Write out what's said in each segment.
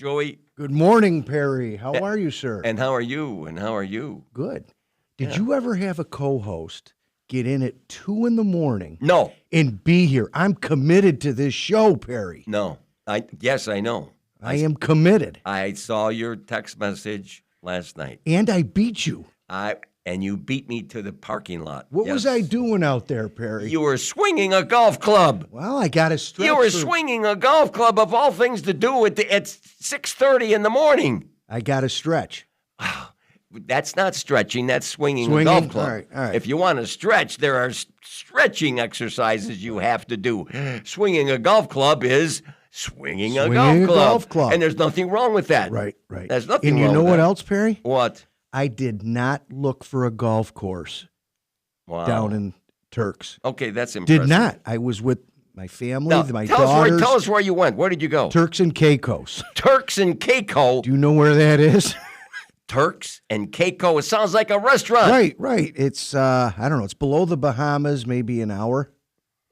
Joey. Good morning, Perry. How are you, sir? And how are you? And how are you? Good. Did you ever have a co-host get in at 2 a.m. No. and be here? I'm committed to this show, Perry. No. Yes, I know. I am committed. I saw your text message last night. And I beat you. And you beat me to the parking lot. What was I doing out there, Perry? You were swinging a golf club. Well, I got a stretch. You were swinging a golf club, of all things to do at 6:30 in the morning. I got a stretch. That's not stretching. That's swinging a golf club. All right. If you want to stretch, there are stretching exercises you have to do. Swinging a golf club is swinging a golf club. And there's nothing wrong with that. Right. There's nothing wrong with that. And you know what else, Perry? What? I did not look for a golf course down in Turks. Okay, that's impressive. Did not. I was with my family, my daughters. Tell us where you went. Where did you go? Turks and Caicos. Turks and Caicos. Do you know where that is? Turks and Caicos. It sounds like a restaurant. Right. It's, I don't know, it's below the Bahamas, maybe an hour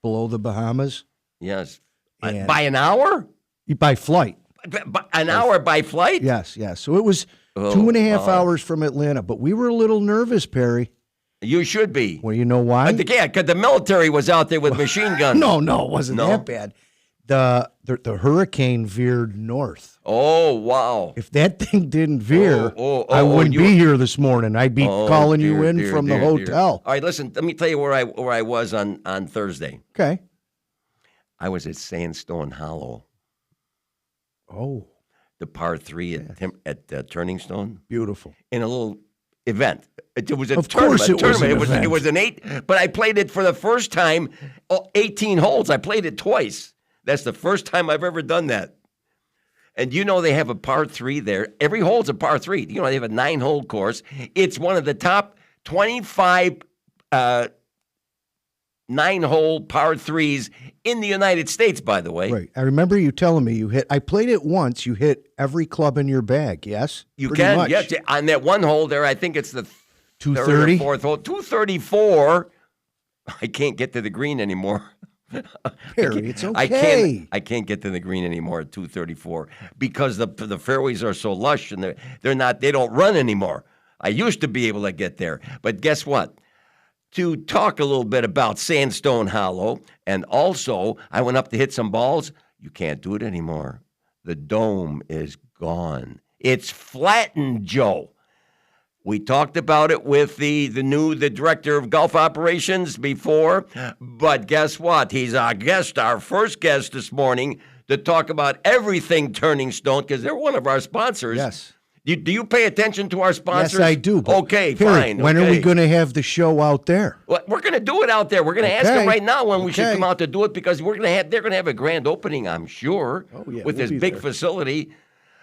below the Bahamas. Yes. By an hour? By flight. An hour by flight? Yes. So it was 2.5 hours from Atlanta, but we were a little nervous, Perry. You should be. Well, you know why? Because the military was out there with machine guns. No, it wasn't that bad. The hurricane veered north. Oh, wow. If that thing didn't veer, I wouldn't be here this morning. I'd be calling you in from the hotel. All right, listen, let me tell you where I was on Thursday. Okay. I was at Sandstone Hollow. Oh. The par 3 at Turning Stone. Beautiful. In a little event. It was a tournament. Course it was an event. It was an 8, but I played it for the first time, 18 holes. I played it twice. That's the first time I've ever done that. And you know they have a par 3 there. Every hole's a par 3. You know, they have a 9-hole course. It's one of the top 25 9-hole par 3s in the United States, by the way. Right. I remember you telling me I played it once, you hit every club in your bag, yes? You Pretty can, much. yes. On that one hole there, I think it's the 230? third or fourth hole. 234. I can't get to the green anymore. Perry, it's okay. I can't get to the green anymore at 234 because the fairways are so lush and they don't run anymore. I used to be able to get there. But guess what? To talk a little bit about Sandstone Hollow, and also I went up to hit some balls. You can't do it anymore. The dome is gone. It's flattened, Joe. We talked about it with the director of golf operations before, but guess what? He's our first guest this morning to talk about everything Turning Stone because they're one of our sponsors. Yes. Do you pay attention to our sponsors? Yes, I do. Okay, Perry, fine. When are we going to have the show out there? Well, we're going to do it out there. We're going to ask them right now when we should come out to do it because they're going to have a grand opening, I'm sure, with this big facility.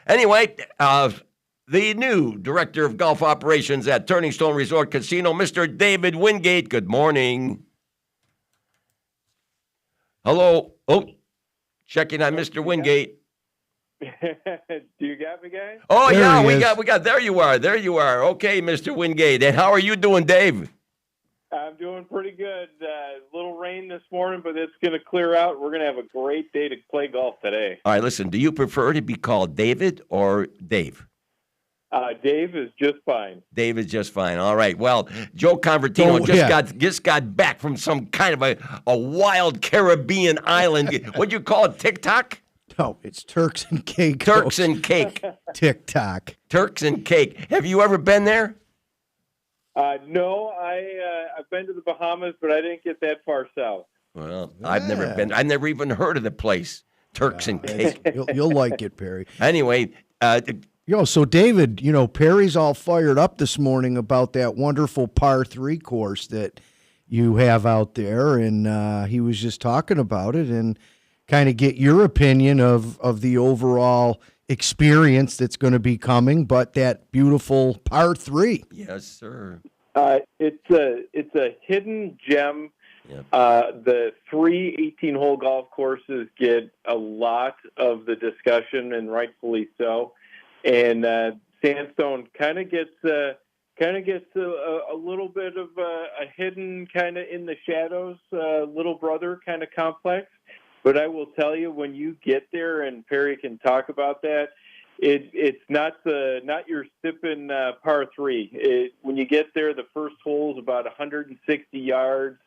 Anyway, the new director of golf operations at Turning Stone Resort Casino, Mr. David Wingate. Good morning. Hello. Oh, checking on Mr. Wingate. Do you got me, guys? Oh, yeah, we got. There you are. Okay, Mr. Wingate. And how are you doing, Dave? I'm doing pretty good. A little rain this morning, but it's going to clear out. We're going to have a great day to play golf today. All right, listen, do you prefer to be called David or Dave? Dave is just fine. Dave is just fine. All right. Well, Joe Convertino just got back from some kind of a wild Caribbean island. What'd you call it, TikTok? No, it's Turks and Cake. Turks and Cake. TikTok. Turks and Cake. Have you ever been there? No, I've been to the Bahamas, but I didn't get that far south. Well, I've never been. I've never even heard of the place. Turks and Cake. You'll like it, Perry. Anyway. So David, Perry's all fired up this morning about that wonderful par 3 course that you have out there, and he was just talking about it and kind of get your opinion of the overall experience that's going to be coming, but that beautiful par 3. Yes, sir. It's a hidden gem. Yep. The 3 18-hole golf courses get a lot of the discussion, and rightfully so. And Sandstone kind of gets a little bit of a hidden, kind of in the shadows, little brother kind of complex. But I will tell you, when you get there, and Perry can talk about that, it's not your sipping par three. When you get there, the first hole is about 160 yards.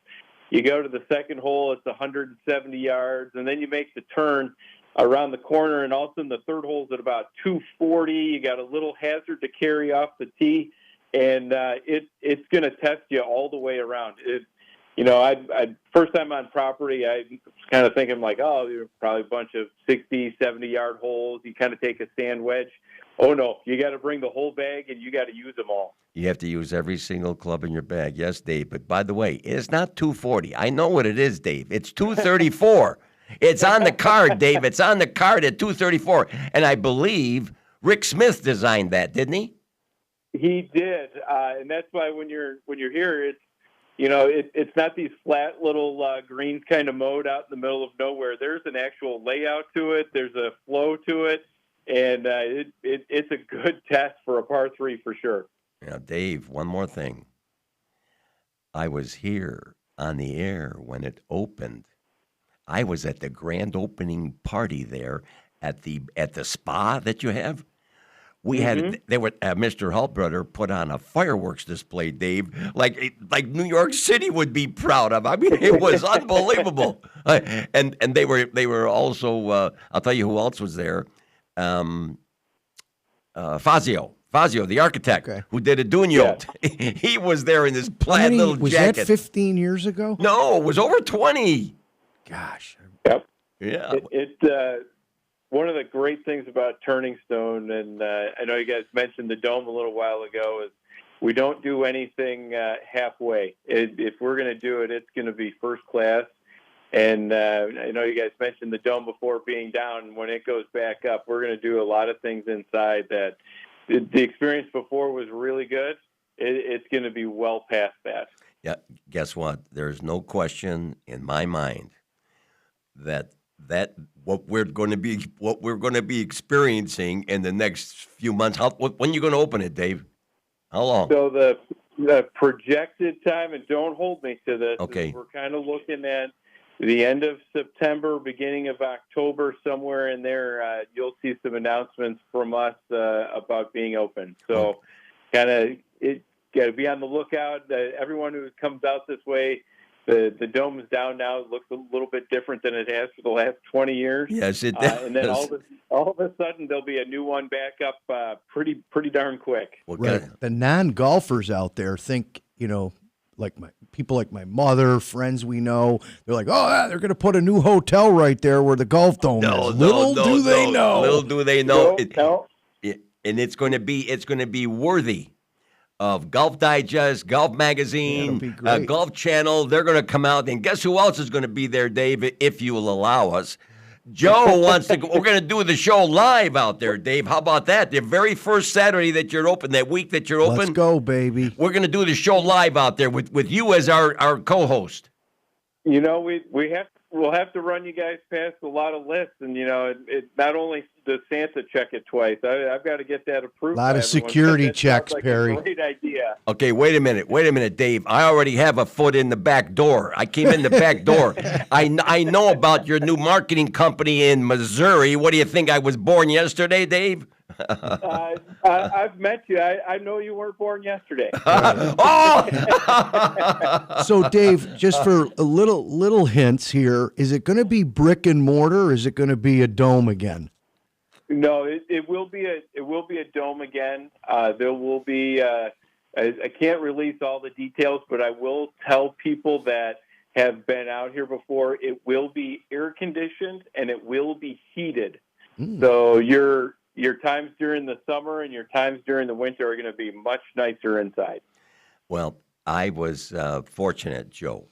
You go to the second hole, it's 170 yards, and then you make the turn around the corner, and all of a sudden the third hole is at about 240. You got a little hazard to carry off the tee, and it's going to test you all the way around. I first time on property, I was kind of thinking like, oh, you're probably a bunch of 60, 70-yard holes. You kind of take a sand wedge. Oh, no, you got to bring the whole bag, and you got to use them all. You have to use every single club in your bag. Yes, Dave. But by the way, it's not 240. I know what it is, Dave. It's 234. It's on the card, Dave. It's on the card at 234. And I believe Rick Smith designed that, didn't he? He did. And that's why when you're here, it's not these flat little greens kind of mode out in the middle of nowhere. There's an actual layout to it. There's a flow to it. And it's a good test for a par three for sure. Now, Dave, one more thing. I was here on the air when it opened. I was at the grand opening party there at the spa that you have. We had Mr. Haltbrother put on a fireworks display, Dave, like New York City would be proud of. I mean, it was unbelievable. And they were also. I'll tell you who else was there. Fazio, the architect, who did a Dunio. Yeah. He was there in his plaid little was jacket. Was that 15 years ago? No, it was over 20. Gosh. Yep. Yeah. It one of the great things about Turning Stone, and I know you guys mentioned the Dome a little while ago, is we don't do anything halfway. If we're going to do it, it's going to be first class. And I know you guys mentioned the Dome before being down. When it goes back up, we're going to do a lot of things inside that the experience before was really good. It's going to be well past that. Yeah. Guess what? There's no question in my mind that what we're going to be experiencing in the next few months. When are you going to open it, Dave? How long? So the projected time, and don't hold me to this. Okay. We're kind of looking at the end of September, beginning of October, somewhere in there. You'll see some announcements from us about being open. So, kind of, it got to be on the lookout. Everyone who comes out this way. The Dome is down now. It looks a little bit different than it has for the last 20 years. Yes, it does. And then all of a sudden, there'll be a new one back up pretty darn quick. Right. The non-golfers out there think, like people like my mother, friends we know, they're like, oh, yeah, they're going to put a new hotel right there where the golf dome is. Little do they know. Little do they know. No. And it's going to be worthy of Golf Digest, Golf Magazine, Golf Channel. They're going to come out, and guess who else is going to be there, Dave, if you will allow us? Joe wants to go. We're going to do the show live out there, Dave. How about that? The very first Saturday that you're open, that week that you're open. Let's go, baby. We're going to do the show live out there with you as our co-host. We'll have to run you guys past a lot of lists, and it not only does Santa check it twice. I've got to get that approved. A lot of security checks, like Perry. A great idea. Okay, wait a minute, Dave. I already have a foot in the back door. I came in the back door. I know about your new marketing company in Missouri. What do you think? I was born yesterday, Dave? I've met you. I know you weren't born yesterday. So, Dave, just for a little hints here, is it going to be brick and mortar, or is it going to be a dome again? No, it will be a dome again. There will be. I can't release all the details, but I will tell people that have been out here before. It will be air conditioned and it will be heated. So your times during the summer and your times during the winter are going to be much nicer inside. Well, I was fortunate, Joe,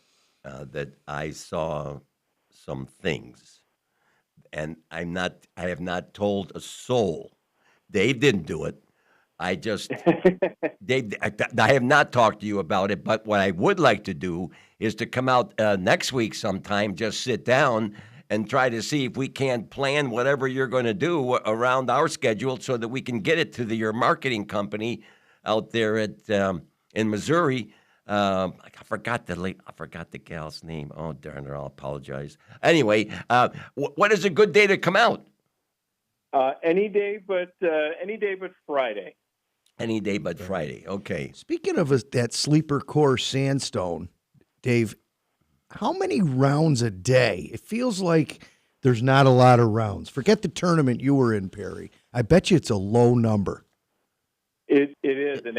that I saw some things, and I have not told a soul. Dave didn't do it. Dave, I have not talked to you about it, but what I would like to do is to come out next week sometime, just sit down and try to see if we can't plan whatever you're going to do around our schedule so that we can get it to your marketing company out there in Missouri. I forgot the gal's name. Oh, darn it, I'll apologize. Anyway, what is a good day to come out? Any day but Friday. Any day but Friday. Okay. Speaking of that sleeper course sandstone, Dave, how many rounds a day? It feels like there's not a lot of rounds. Forget the tournament you were in, Perry. I bet you it's a low number. It is, and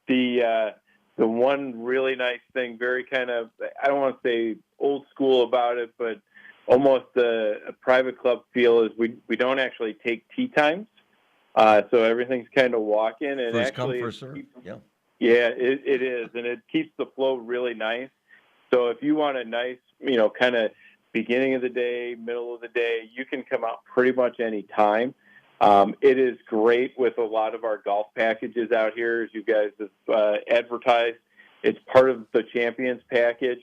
the one really nice thing, very kind of, I don't want to say old school about it, but almost a private club feel is we don't actually take tee times. So everything's kind of walk-in. And First actually, come, first serve. Yeah. Yeah, it is. And it keeps the flow really nice. So if you want a nice, kind of beginning of the day, middle of the day, you can come out pretty much any time. It is great with a lot of our golf packages out here, as you guys have advertised. It's part of the Champions package.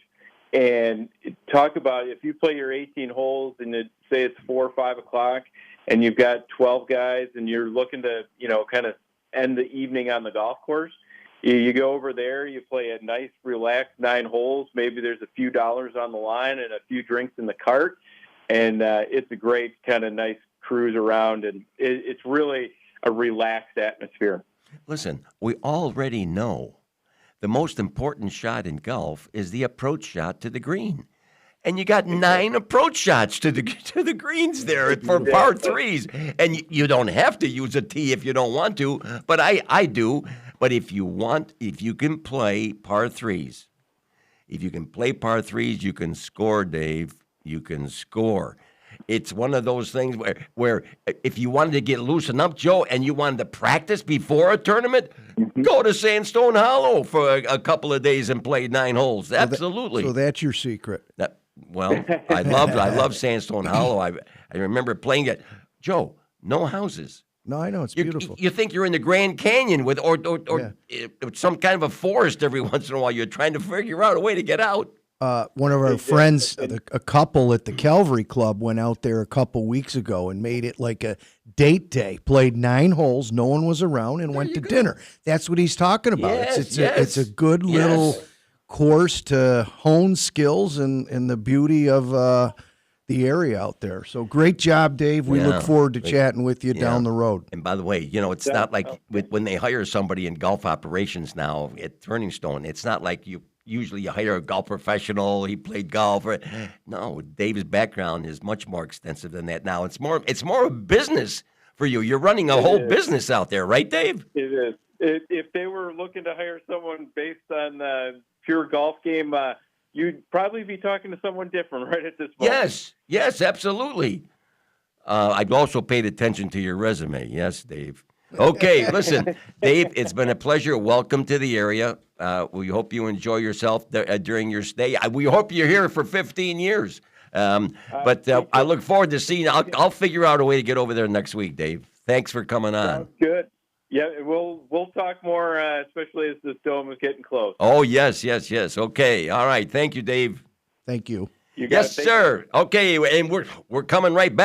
And talk about if you play your 18 holes and say it's 4 or 5 o'clock and you've got 12 guys and you're looking to, kind of end the evening on the golf course, you go over there, you play a nice, relaxed 9 holes. Maybe there's a few dollars on the line and a few drinks in the cart. And it's a great kind of nice cruise around. And it's really a relaxed atmosphere. Listen, we already know the most important shot in golf is the approach shot to the green. And you got 9 approach shots to the greens there for par 3s. And you don't have to use a tee if you don't want to, but I do. But if you can play par 3s, you can score, Dave. You can score. It's one of those things where if you wanted to get loosened up, Joe, and you wanted to practice before a tournament, go to Sandstone Hollow for a couple of days and play 9 holes. Absolutely. So that's your secret. Well, I love Sandstone Hollow. I remember playing it. Joe, no houses. No, I know. It's beautiful. You think you're in the Grand Canyon with some kind of a forest every once in a while. You're trying to figure out a way to get out. One of our friends, a couple at the Calvary Club, went out there a couple weeks ago and made it like a date day. Played 9 holes, no one was around, and went to dinner. That's what he's talking about. Yes, it's a good little course to hone skills and the beauty of the area out there. So great job, Dave. We look forward to chatting with you down the road. And by the way, it's not like when they hire somebody in golf operations now at Turning Stone, it's not like you hire a golf professional. He played golf. No, Dave's background is much more extensive than that. Now it's more a business for you. You're running a whole business out there, right, Dave? It is. If they were looking to hire someone based on pure golf game, you'd probably be talking to someone different right at this moment. Yes, absolutely. I've also paid attention to your resume. Yes, Dave. Okay, listen, Dave, it's been a pleasure. Welcome to the area. We hope you enjoy yourself during your stay. We hope you're here for 15 years. But I look forward to seeing you. I'll figure out a way to get over there next week, Dave. Thanks for coming on. Sounds good. Yeah, we'll talk more, especially as this dome is getting close. Oh, yes. Okay. All right. Thank you, Dave. Thank you. You yes, sir. Okay, and we're coming right back.